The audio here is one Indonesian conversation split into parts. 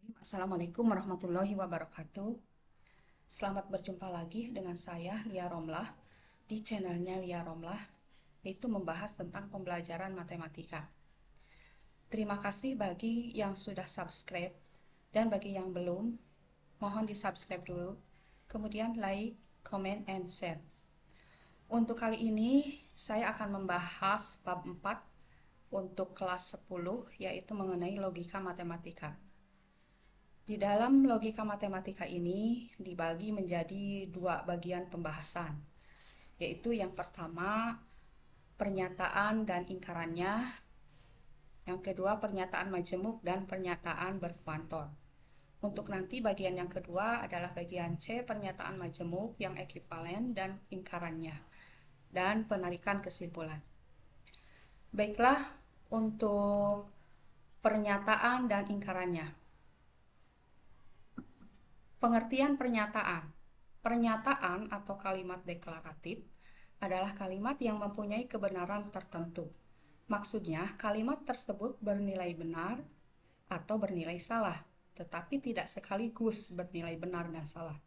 Assalamualaikum warahmatullahi wabarakatuh. Selamat berjumpa lagi dengan saya Lia Romlah di channelnya Lia Romlah, yaitu membahas tentang pembelajaran matematika. Terima kasih bagi yang sudah subscribe dan bagi yang belum, mohon di subscribe dulu, kemudian like, comment, and share. Untuk kali ini saya akan membahas bab 4 untuk kelas 10, yaitu mengenai logika matematika. Di dalam logika matematika ini dibagi menjadi dua bagian pembahasan, yaitu yang pertama pernyataan dan ingkarannya, yang kedua pernyataan majemuk dan pernyataan berkuantor. Untuk nanti bagian yang kedua adalah bagian C, pernyataan majemuk yang ekuivalen dan ingkarannya, dan penarikan kesimpulan. Baiklah, untuk pernyataan dan ingkarannya. Pengertian pernyataan. Pernyataan atau kalimat deklaratif adalah kalimat yang mempunyai kebenaran tertentu. Maksudnya, kalimat tersebut bernilai benar atau bernilai salah, tetapi tidak sekaligus bernilai benar dan salah.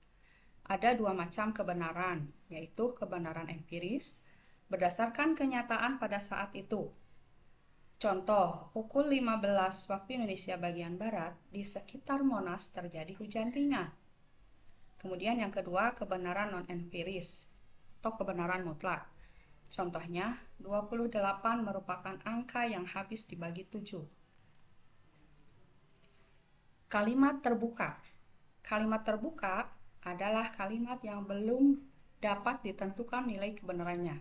Ada dua macam kebenaran, yaitu kebenaran empiris, berdasarkan kenyataan pada saat itu. Contoh, pukul 15 waktu Indonesia bagian Barat, di sekitar Monas terjadi hujan ringan. Kemudian yang kedua, kebenaran non-empiris atau kebenaran mutlak. Contohnya, 28 merupakan angka yang habis dibagi 7. Kalimat terbuka. Kalimat terbuka adalah kalimat yang belum dapat ditentukan nilai kebenarannya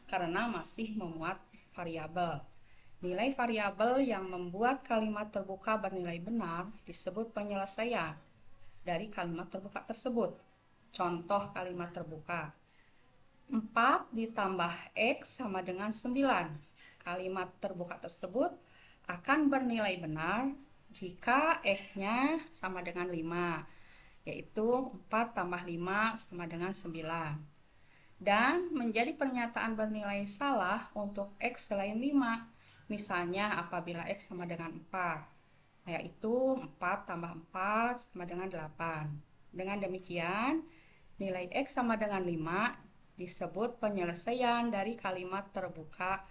karena masih memuat variabel. Nilai variabel yang membuat kalimat terbuka bernilai benar disebut penyelesaian dari kalimat terbuka tersebut. Contoh kalimat terbuka: 4 ditambah X sama dengan 9. Kalimat terbuka tersebut akan bernilai benar jika X-nya sama dengan 5, yaitu 4 tambah 5 sama dengan 9. Dan menjadi pernyataan bernilai salah untuk X selain 5. Misalnya apabila X sama dengan 4, yaitu 4 tambah 4 sama dengan 8. Dengan demikian, nilai X sama dengan 5 disebut penyelesaian dari kalimat terbuka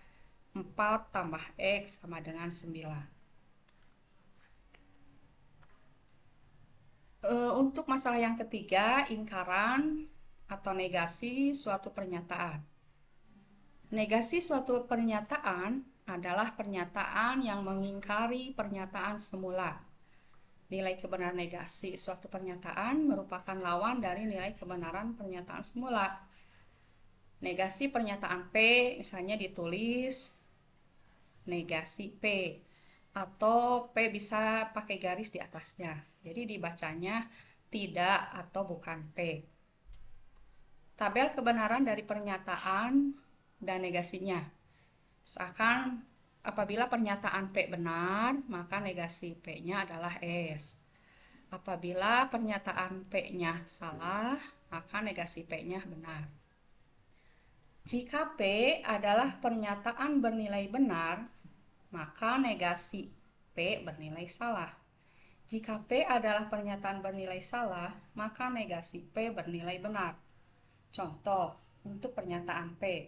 4 tambah X sama dengan 9. Untuk masalah yang ketiga, ingkaran atau negasi suatu pernyataan. Negasi suatu pernyataan adalah pernyataan yang mengingkari pernyataan semula. Nilai kebenaran negasi suatu pernyataan merupakan lawan dari nilai kebenaran pernyataan semula. Negasi pernyataan P misalnya ditulis negasi P, atau P bisa pakai garis di atasnya. Jadi dibacanya tidak atau bukan P. Tabel kebenaran dari pernyataan dan negasinya. Seakan apabila pernyataan P benar, maka negasi P-nya adalah S. Apabila pernyataan P-nya salah, maka negasi P-nya benar. Jika P adalah pernyataan bernilai benar, maka negasi P bernilai salah. Jika P adalah pernyataan bernilai salah, maka negasi P bernilai benar. Contoh untuk pernyataan P: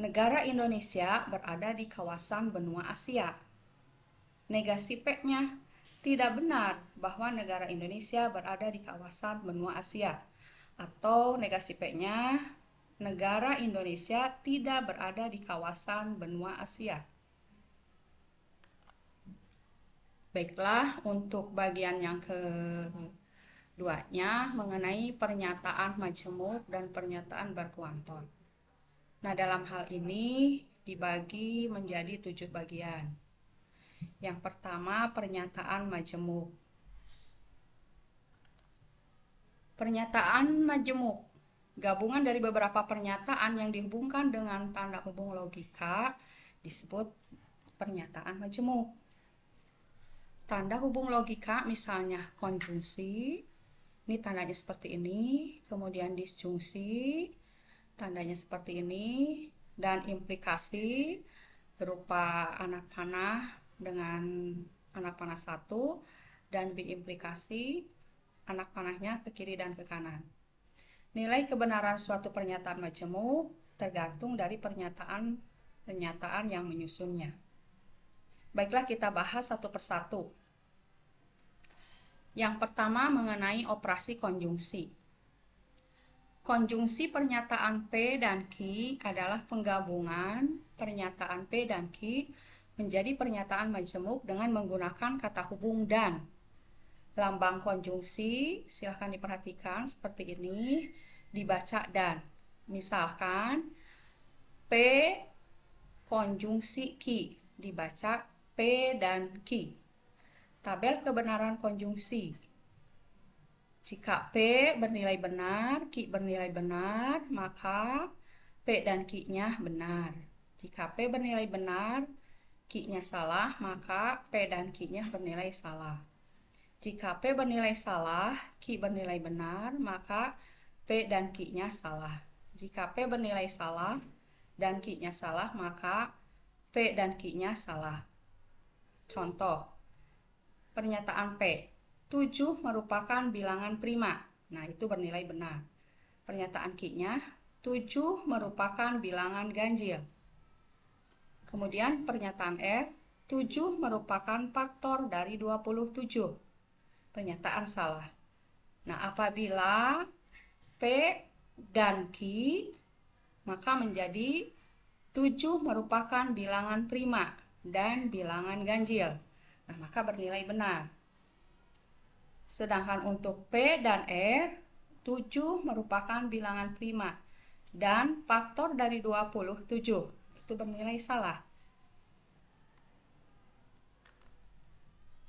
negara Indonesia berada di kawasan benua Asia. Negasi P-nya: tidak benar bahwa negara Indonesia berada di kawasan benua Asia. Atau negasi P-nya: negara Indonesia tidak berada di kawasan benua Asia. Baiklah, untuk bagian yang keduanya mengenai pernyataan majemuk dan pernyataan berkuantor. Nah, dalam hal ini dibagi menjadi 7 bagian. Yang pertama, pernyataan majemuk. Pernyataan majemuk gabungan dari beberapa pernyataan yang dihubungkan dengan tanda hubung logika disebut pernyataan majemuk. Tanda hubung logika misalnya konjungsi, ini tandanya seperti ini, kemudian disjungsi, tandanya seperti ini, dan implikasi berupa anak panah dengan anak panah 1, dan B implikasi, anak panahnya ke kiri dan ke kanan. Nilai kebenaran suatu pernyataan majemuk tergantung dari pernyataan yang menyusunnya. Baiklah, kita bahas satu persatu. Yang pertama mengenai operasi konjungsi. Konjungsi pernyataan P dan Q adalah penggabungan pernyataan P dan Q menjadi pernyataan majemuk dengan menggunakan kata hubung dan. Lambang konjungsi silahkan diperhatikan seperti ini, dibaca dan. Misalkan P konjungsi Q, dibaca P dan Q. Tabel kebenaran konjungsi. Jika P bernilai benar, Q bernilai benar, maka P dan Q-nya benar. Jika P bernilai benar, Q-nya salah, maka P dan Q-nya bernilai salah. Jika P bernilai salah, Q bernilai benar, maka P dan Q-nya salah. Jika P bernilai salah dan Q-nya salah, maka P dan Q-nya salah. Contoh, pernyataan P, 7 merupakan bilangan prima. Nah, itu bernilai benar. Pernyataan Q-nya, 7 merupakan bilangan ganjil. Kemudian pernyataan R, 7 merupakan faktor dari 27. Pernyataan salah. Nah, apabila P dan Q, maka menjadi 7 merupakan bilangan prima dan bilangan ganjil. Nah, maka bernilai benar. Sedangkan untuk P dan R, 7 merupakan bilangan prima dan faktor dari 27. Itu bernilai salah.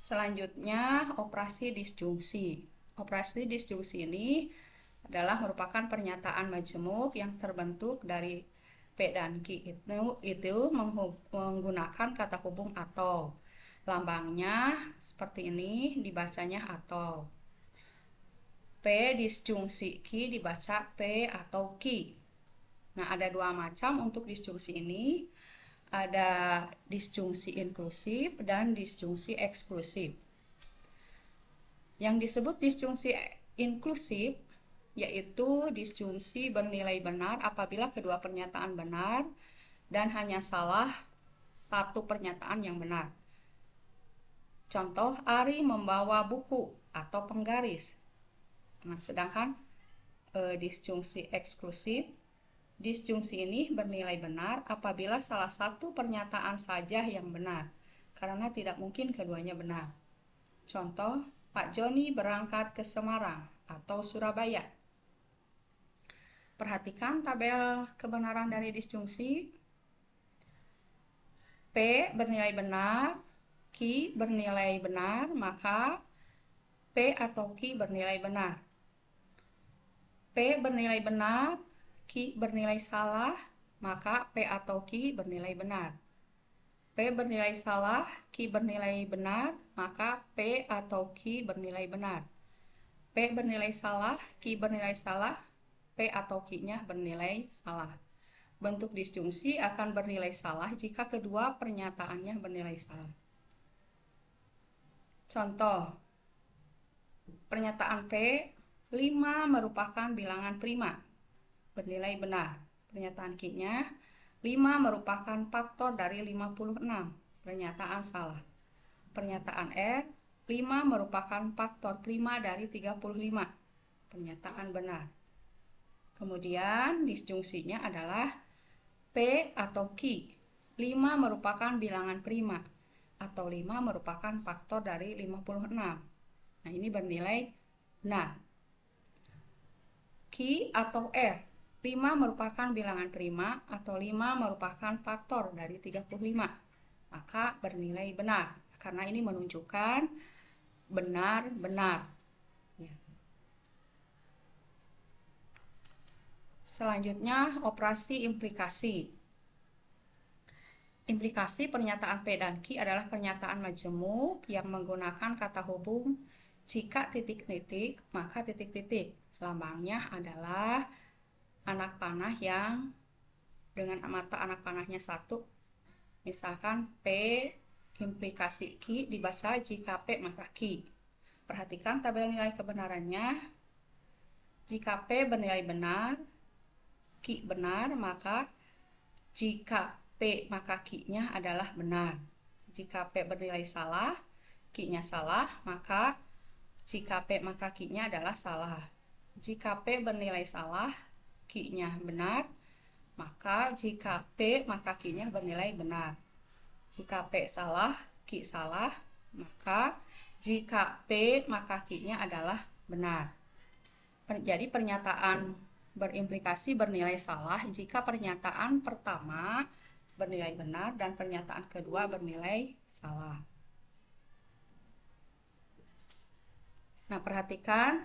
Selanjutnya, operasi disjungsi. Operasi disjungsi ini adalah merupakan pernyataan majemuk yang terbentuk dari P dan Q itu menggunakan kata hubung atau. Lambangnya seperti ini, dibacanya atau. P disjungsi Q dibaca P atau Q. Nah, ada dua macam untuk disjungsi ini. Ada disjungsi inklusif dan disjungsi eksklusif. Yang disebut disjungsi inklusif yaitu disjungsi bernilai benar apabila kedua pernyataan benar dan hanya salah satu pernyataan yang benar. Contoh, Ari membawa buku atau penggaris. Nah, sedangkan disjungsi eksklusif, disjungsi ini bernilai benar apabila salah satu pernyataan saja yang benar, karena tidak mungkin keduanya benar. Contoh, Pak Joni berangkat ke Semarang atau Surabaya. Perhatikan tabel kebenaran dari disjungsi. P bernilai benar, Q bernilai benar, maka P atau Q bernilai benar. P bernilai benar, Q bernilai salah, maka P atau Q bernilai benar. P bernilai salah, Q bernilai benar, maka P atau Q bernilai benar. P bernilai salah, Q bernilai salah, P atau Q-nya bernilai salah. Bentuk disjungsi akan bernilai salah jika kedua pernyataannya bernilai salah. Contoh, pernyataan P, 5 merupakan bilangan prima. Bernilai benar. Pernyataan Q-nya, 5 merupakan faktor dari 56. Pernyataan salah. Pernyataan R, 5 merupakan faktor prima dari 35. Pernyataan benar. Kemudian disjungsinya adalah P atau Q. 5 merupakan bilangan prima atau 5 merupakan faktor dari 56. Nah, ini bernilai benar. Q atau R, 5 merupakan bilangan prima atau 5 merupakan faktor dari 35. Maka bernilai benar, karena ini menunjukkan benar-benar. Ya. Selanjutnya, operasi implikasi. Implikasi pernyataan P dan Q adalah pernyataan majemuk yang menggunakan kata hubung jika titik-titik, maka titik-titik. Lambangnya adalah anak panah yang dengan mata anak panahnya satu. Misalkan P implikasi Q dibaca jika P maka Q. Perhatikan tabel nilai kebenarannya. Jika P bernilai benar, Q benar, maka jika P maka Q-nya adalah benar. Jika P bernilai salah, Q-nya salah, maka jika P maka Q-nya adalah salah. Jika P bernilai salah, Q-nya benar, maka jika P maka Q-nya bernilai benar. Jika P salah, Q salah, maka jika P maka Q-nya adalah benar. Jadi pernyataan berimplikasi bernilai salah jika pernyataan pertama bernilai benar dan pernyataan kedua bernilai salah. Nah, perhatikan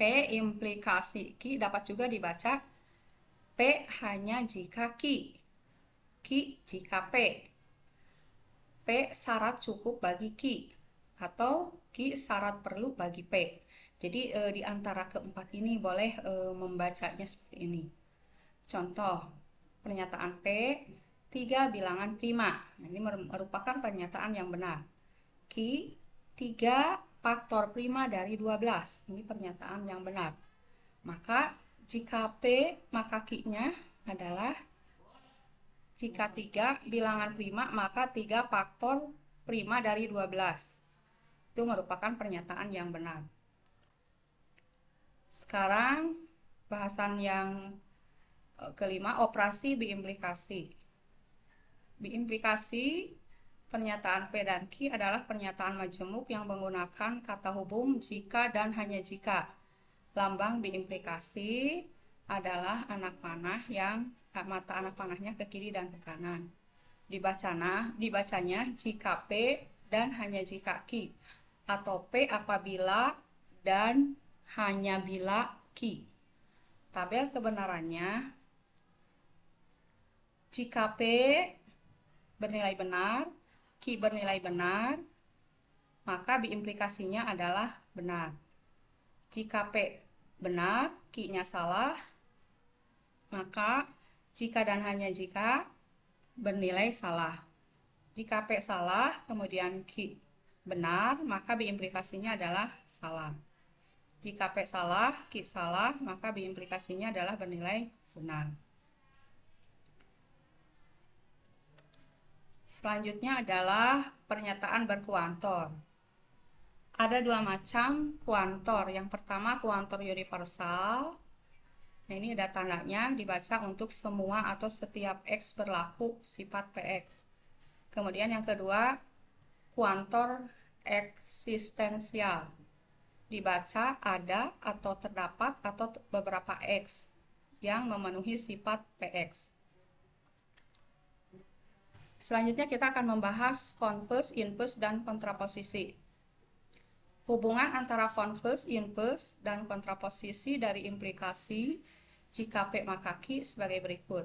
P implikasi Q dapat juga dibaca P hanya jika Q, Q jika P. P syarat cukup bagi Q atau Q syarat perlu bagi P. Jadi di antara keempat ini boleh membacanya seperti ini. Contoh, pernyataan P 3 bilangan prima. Nah, ini merupakan pernyataan yang benar. Q 3 faktor prima dari 12. Ini pernyataan yang benar. Maka jika P maka Q-nya adalah jika 3 bilangan prima maka 3 faktor prima dari 12. Itu merupakan pernyataan yang benar. Sekarang bahasan yang kelima, operasi biimplikasi. Biimplikasi pernyataan P dan Q adalah pernyataan majemuk yang menggunakan kata hubung jika dan hanya jika. Lambang biimplikasi adalah anak panah yang mata anak panahnya ke kiri dan ke kanan. Dibacanya jika P dan hanya jika Q, atau P apabila dan hanya bila Q. Tabel kebenarannya, jika P bernilai benar, Q bernilai benar, maka biimplikasinya adalah benar. Jika P benar, Q-nya salah, maka jika dan hanya jika bernilai salah. Jika P salah, kemudian Q benar, maka biimplikasinya adalah salah. Jika P salah, Q salah, maka biimplikasinya adalah bernilai benar. Selanjutnya adalah pernyataan berkuantor. Ada dua macam kuantor. Yang pertama kuantor universal. Nah, ini ada tandanya dibaca untuk semua atau setiap X berlaku sifat PX. Kemudian yang kedua kuantor eksistensial. Dibaca ada atau terdapat atau beberapa X yang memenuhi sifat PX. Selanjutnya kita akan membahas converse, inverse, dan kontraposisi. Hubungan antara converse, inverse, dan kontraposisi dari implikasi jika P maka Q sebagai berikut.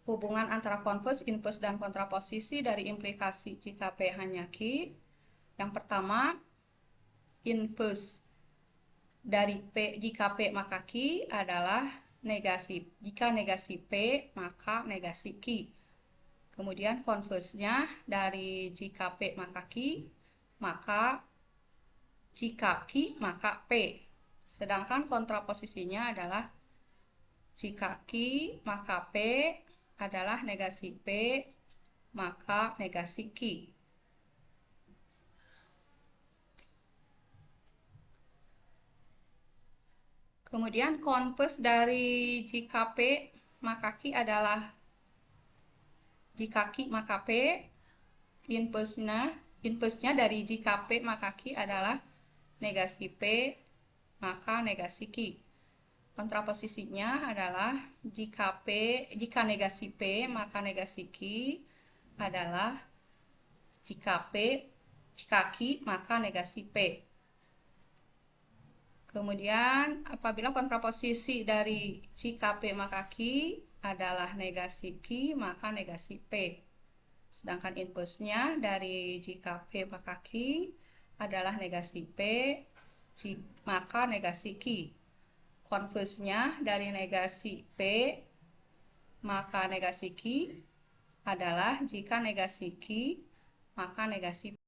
Hubungan antara converse, inverse, dan kontraposisi dari implikasi jika P hanya Q. Yang pertama, inverse dari P jika P maka Q adalah negasi. Jika negasi P maka negasi Q. Kemudian converse-nya dari jika P maka Q, maka jika Q maka P. Sedangkan kontraposisinya adalah jika Q maka P adalah negasi P maka negasi Q. Kemudian converse dari jika P maka Q adalah jika Q maka P. Inverse-nya dari jika P maka Q adalah negasi P maka negasi Q. Kontraposisinya adalah jika negasi P maka negasi Q adalah jika Q maka negasi P. Kemudian apabila kontraposisi dari jika P maka Q adalah negasi Q maka negasi P. Sedangkan inverse-nya dari jika P maka Q adalah negasi P maka negasi Q. Converse-nya dari negasi P maka negasi Q adalah jika negasi Q maka negasi P.